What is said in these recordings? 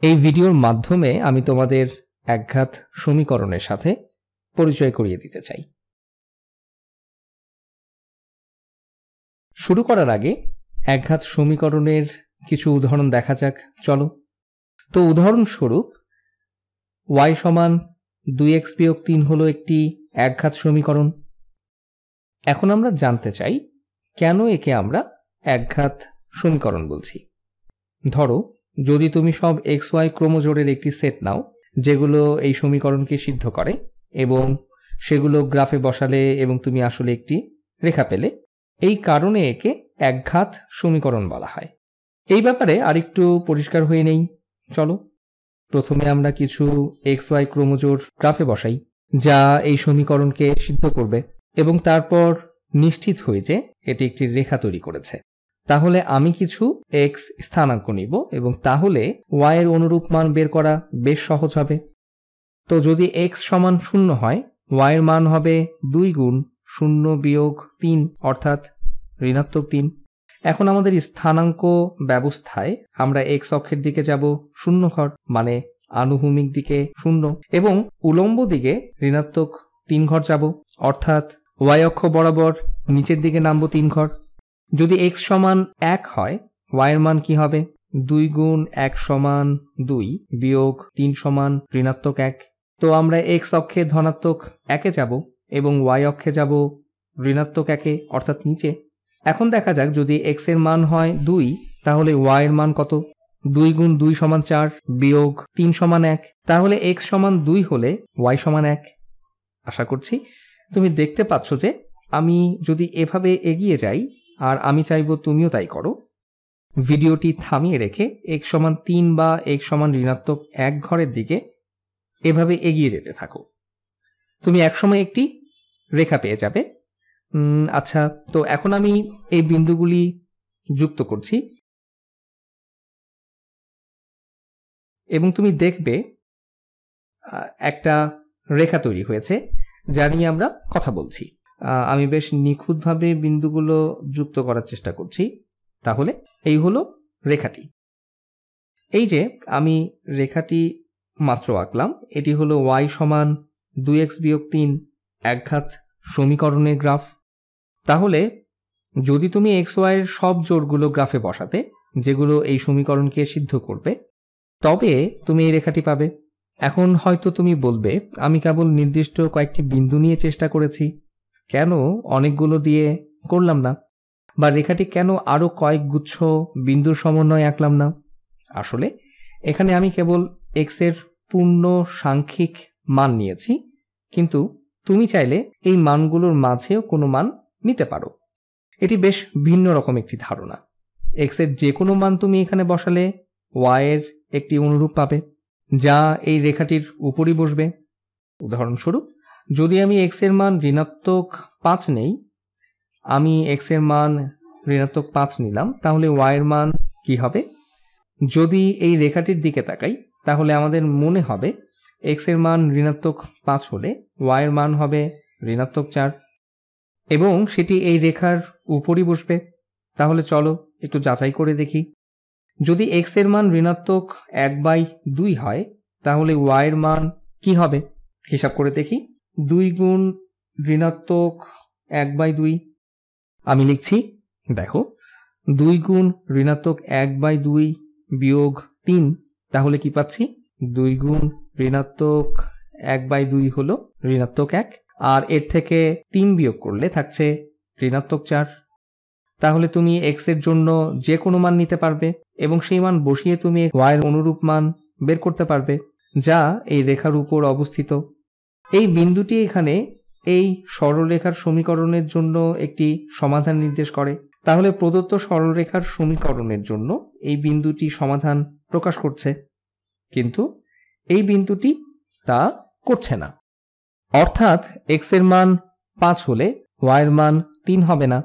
এই ভিডিওর মাধ্যমে আমি তোমাদের একঘাত সমীকরণের সাথে পরিচয় করিয়ে দিতে চাই। শুরু করার আগে একঘাত সমীকরণের কিছু উদাহরণ দেখা যাক। চলো। তো উদাহরণস্বরূপ y সমান 2x বিয়োগ 3 হলো একটি একঘাত সমীকরণ। এখন আমরা জানতে চাই কেন একে আমরা একঘাত সমীকরণ বলছি। ধরো, যদি তুমি সব xy ক্রোমোজোরের একটি সেট নাও যেগুলো এই সমীকরণকে সিদ্ধ করে এবং সেগুলো গ্রাফে বসালে এবং তুমি আসলে একটি রেখা পেলে, এই কারণে একে একঘাত সমীকরণ বলা হয়। এই ব্যাপারে আরেকটু পরিষ্কার হয়ে নেই। চলো, প্রথমে আমরা কিছু xy ক্রোমোজোর গ্রাফে বসাই যা এই সমীকরণকে সিদ্ধ করবে এবং তারপর নিশ্চিত হই যে এটি একটি রেখা তৈরি করেছে। তাহলে আমি কিছু x স্থানাঙ্ক নিব এবং তাহলে y এর অনুরূপ মান বের করা বেশ সহজ হবে। তো যদি x সমান 0 হয়, y এর মান হবে 2 গুণ 0 বিয়োগ 3 অর্থাৎ ঋণাত্মক 3। এখন আমাদের স্থানাঙ্ক ব্যবস্থায় আমরা x অক্ষের দিকে যাব 0 ঘর, মানে আনুভূমিক দিকে 0, এবং উলম্ব দিকে ঋণাত্মক 3 ঘর যাব, অর্থাৎ y অক্ষ বরাবর নিচের দিকে নামবো 3 ঘর। যদি x সমান 1 হয়, y এর মান কি হবে? 2 গুণ 1 সমান 2 বিয়োগ 3 সমান ঋণাত্মক 1। তো আমরা x অক্ষে ধনাত্মক 1 এ যাব এবং y অক্ষে যাব ঋণাত্মক 1 এ, অর্থাৎ নিচে। এখন দেখা যাক, যদি x এর মান হয় 2, তাহলে y এর মান কত? 2 গুণ 2 সমান 4 বিয়োগ 3 সমান 1। তাহলে x সমান 2 হলে y সমান 1। আশা করছি তুমি দেখতে পাচ্ছ যে আমি যদি এভাবে এগিয়ে যাই, আর আমি চাইবো তুমিও তাই করো, ভিডিওটি থামিয়ে রেখে x সমান 3 বা x সমান ঋণাত্মক 1 ঘরের দিকে এভাবে এগিয়ে যেতে থাকো, তুমি একসময় একটি রেখা পেয়ে যাবে। আচ্ছা, তো এখন আমি এই বিন্দুগুলি যুক্ত করছি এবং তুমি দেখবে একটা রেখা তৈরি হয়েছে যা নিয়ে আমরা কথা বলছি। আমি বেশ নিখুঁতভাবে বিন্দুগুলো যুক্ত করার চেষ্টা করছি। তাহলে এই হলো রেখাটি। এই যে আমি রেখাটি মাত্র আঁকলাম, এটি হলো y সমান 2x বিয়োগ 3 একঘাত সমীকরণের গ্রাফ। তাহলে যদি তুমি xy এর সব জোড়গুলো গ্রাফে বসাতে, যেগুলো এই সমীকরণকে সিদ্ধ করবে, তবে তুমি এই রেখাটি পাবে। এখন হয়তো তুমি বলবে, আমি কেবল নির্দিষ্ট কয়েকটি বিন্দু নিয়ে চেষ্টা করেছি, কেন অনেকগুলো দিয়ে করলাম না? বা রেখাটি কেন আরো কয়েক গুচ্ছ বিন্দুর সমন্বয়ে আঁকলাম না? আসলে এখানে আমি কেবল x এর পূর্ণ সাংখ্যিক মান নিয়েছি, কিন্তু তুমি চাইলে এই মানগুলোর মাঝেও কোনো মান নিতে পারো। এটি বেশ ভিন্ন রকম একটি ধারণা। x এর যে কোনো মান তুমি এখানে বসালে y এর একটি অনুরূপ পাবে, যা এই রেখাটির উপরই বসবে। উদাহরণস্বরূপ, যদি আমি x এর মান ঋণাত্মক 5 নেই, আমি x এর মান ঋণাত্মক 5 নিলাম, তাহলে y এর মান কি হবে? যদি এই রেখাটির দিকে তাকাই, তাহলে আমাদের মনে হবে x এর মান ঋণাত্মক 5 হলে y এর মান হবে ঋণাত্মক 4, এবং সেটি এই রেখার উপরই বসবে। তাহলে চলো একটু যাচাই করে দেখি। যদি x এর মান ঋণাত্মক 1/2 হয়, তাহলে y এর মান কি হবে? হিসাব করে দেখি। 2 গুণ ঋণাত্মক 1/2, আমি লিখছি, দেখো, 2 গুণ ঋণাত্মক 1/2 বিয়োগ 3, তাহলে কি পাচ্ছি? 2 গুণ ঋণাত্মক 1/2 হলো ঋণাত্মক 1, আর এর থেকে 3 বিয়োগ করলে থাকছে ঋণাত্মক 4। তাহলে তুমি x এর জন্য যে কোনো মান নিতে পারবে এবং সেই মান বসিয়ে তুমি y এর অনুরূপ মান বের করতে পারবে, যা এই রেখার উপর অবস্থিত। এই বিন্দুটি এখানে এই সরলরেখার সমীকরণের জন্য একটি সমাধান নির্দেশ করে। তাহলে প্রদত্ত সরলরেখার সমীকরণের জন্য এই বিন্দুটি সমাধান প্রকাশ করছে, কিন্তু এই বিন্দুটি তা করছে না। অর্থাৎ x এর মান 5 হলে y এর মান 3 হবে না।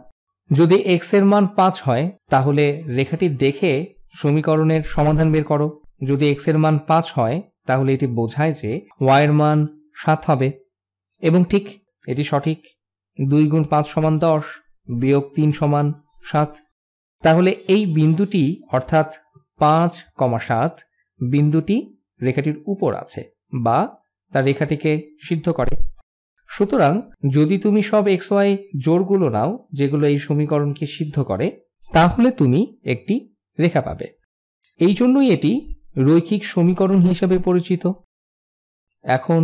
যদি x এর মান 5 হয়, তাহলে রেখাটি দেখে সমীকরণের সমাধান বের করো। যদি x এর মান 5 হয়, তাহলে এটি বোঝায় যে y এর মান 7 হবে, এবং ঠিক এটি সঠিক। 2 গুণ 5 সমান 10 বিয়োগ 3 সমান 7। তাহলে এই বিন্দুটি অর্থাৎ 5,7 বিন্দুটি রেখাটির উপর আছে বা তার রেখাটিকে সিদ্ধ করে। সুতরাং যদি তুমি সব xy জোড়গুলো নাও যেগুলো এই সমীকরণকে সিদ্ধ করে, তাহলে তুমি একটি রেখা পাবে। এই জন্যই এটি রৈখিক সমীকরণ হিসেবে পরিচিত। এখন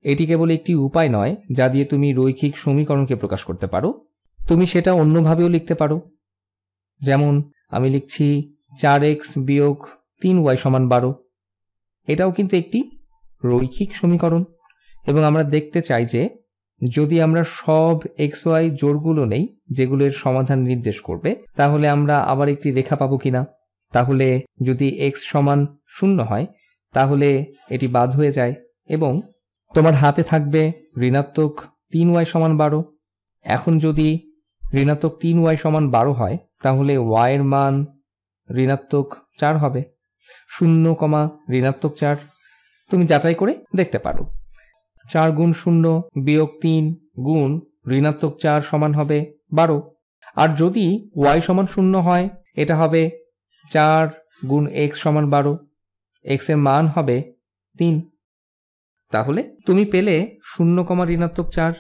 এটি কেবল একটি উপায় নয় যা দিয়ে তুমি রৈখিক সমীকরণকে প্রকাশ করতে পারো, তুমি সেটা অন্যভাবেও লিখতে পারো। যেমন আমি লিখছি 4x - 3y = 12। এটাও কিন্তু একটি রৈখিক সমীকরণ। এবং আমরা দেখতে চাই যে যদি আমরা সব xy জোড়গুলো নেই যেগুলোর সমাধান নির্দেশ করবে, তাহলে আমরা আবার একটি রেখা পাবো কিনা। তাহলে যদি x = 0 হয় তাহলে এটি বাদ হয়ে যায় এবং তোমার হাতে থাকবে ঋণাত্মক 3y = 12। এখন যদি ঋণাত্মক 3y = 12 হয় তাহলে y এর মান ঋণাত্মক 4 হবে। 0, -4 তুমি যাচাই করে দেখতে পারো। 4 × 0 - 3 গুণ ঋণাত্মক 4 সমান হবে 12। আর যদি y = 0 হয় এটা হবে 4 × x = 12, x এর মান হবে 3। তাহলে তুমি পেলে 0, -4।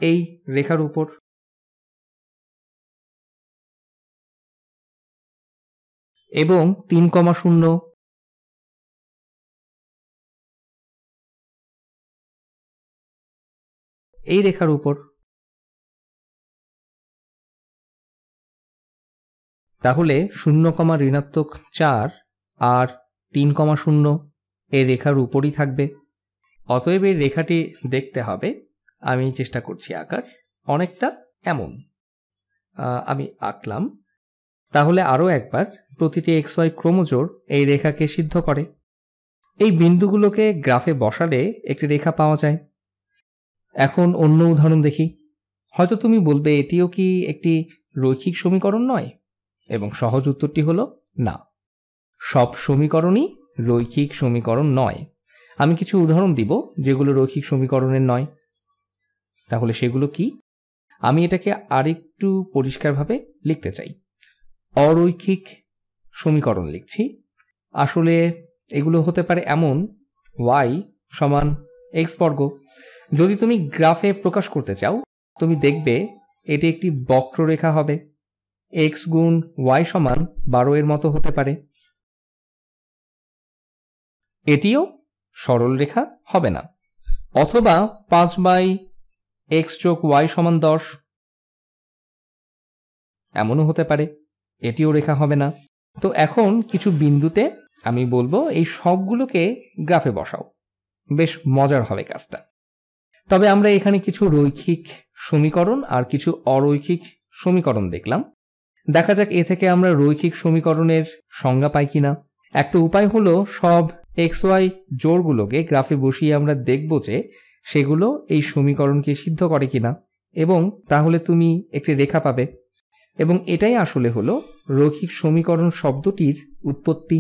এই রেখার উপর এবং 3, 0 এই রেখার উপর। তাহলে 0, -4 আর 3, 0 এই রেখার উপরই থাকবে। অতএব এই রেখাটি দেখতে হবে, আমি চেষ্টা করছি আঁকার, অনেকটা এমন। আমি আঁকলাম। তাহলে আরও একবার, প্রতিটি xy ক্রোমোজোড় এই রেখাকে সিদ্ধ করে। এই বিন্দুগুলোকে গ্রাফে বসালে একটি রেখা পাওয়া যায়। এখন অন্য উদাহরণ দেখি। হয়তো তুমি বলবে এটিও কি একটি রৈখিক সমীকরণ নয়? এবং সহজ উত্তরটি হলো না, সব সমীকরণই রৈখিক সমীকরণ নয়। আমি কিছু উদাহরণ দিব যেগুলো রৈখিক সমীকরণের নয়। তাহলে সেগুলো কি? আমি এটাকে আরেকটু পরিষ্কারভাবে লিখতে চাই। অরৈখিক সমীকরণ লিখছি। আসলে এগুলো হতে পারে এমন y = x²। যদি তুমি গ্রাফে প্রকাশ করতে চাও, তুমি দেখবে এটি একটি বক্ররেখা হবে। x গুণ y = 12 এর মতো হতে পারে। এটিও সরল রেখা হবে না। অথবা 5/x + y = 10 এমনও হতে পারে, এটিও রেখা হবে না। তো এখন কিছু বিন্দুতে আমি বলবো এই সবগুলোকে গ্রাফে বসাও, বেশ মজার হবে কাজটা। তবে আমরা এখানে কিছু রৈখিক সমীকরণ আর কিছু অরৈখিক সমীকরণ দেখলাম। দেখা যাক এ থেকে আমরা রৈখিক সমীকরণের সংজ্ঞা পাই কিনা। একটা উপায় হলো সব xy জোড়গুলোকে গ্রাফে বসিয়ে আমরা দেখব যে সেগুলো এই সমীকরণকে সিদ্ধ করে কিনা, এবং তাহলে তুমি একটি রেখা পাবে। এবং এটাই আসলে হলো রৈখিক সমীকরণ শব্দটির উৎপত্তি।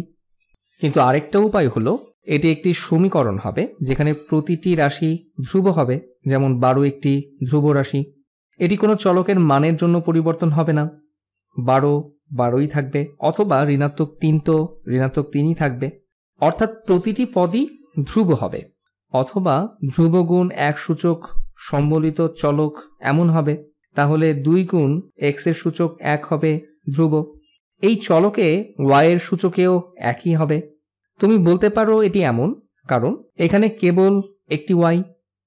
কিন্তু আরেকটা উপায় হলো এটি একটি সমীকরণ হবে যেখানে প্রতিটি রাশি ধ্রুব হবে, যেমন 12 একটি ধ্রুব রাশি। এটি কোনো চলকের মানের জন্য পরিবর্তন হবে না, 12 12ই থাকবে, অথবা -3 তো -3ই থাকবে। অর্থাৎ প্রতিটি পদই ধ্রুব হবে, অথবা ধ্রুব গুণ 1 সূচক সম্বলিত চলক এমন হবে। তাহলে 2 গুণ x এর সূচক 1 হবে ধ্রুব। এই চলকে y এর সূচকেও একই হবে। তুমি বলতে পারো এটি এমন কারণ এখানে কেবল একটি y,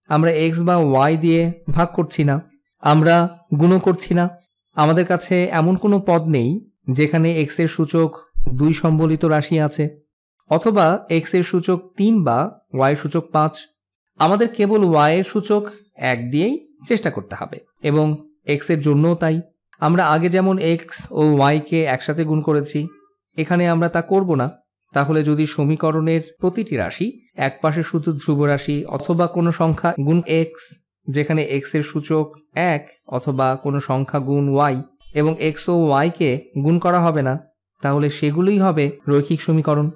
আমরা x বা y দিয়ে ভাগ করছি না, আমরা গুণও করছি না। আমাদের কাছে এমন কোনো পদ নেই যেখানে x এর সূচক 2 সম্বলিত রাশি আছে, অথবা x এর সূচক 3 বা y এর সূচক 5। আমাদের কেবল y এর সূচক 1 দিয়েই চেষ্টা করতে হবে, এবং x এর জন্যও তাই। আমরা আগে যেমন x ও y কে একসাথে গুণ করেছি, এখানে আমরা তা করব না। তাহলে যদি সমীকরণের প্রতিটি রাশি একপাশে শুধু ধ্রুব রাশি অথবা কোনো সংখ্যা গুণ x, যেখানে x এর সূচক 1, অথবা কোনো সংখ্যা গুণ y এবং x ও y কে গুণ করা হবে না, তাহলে সেগুলোই হবে রৈখিক সমীকরণ।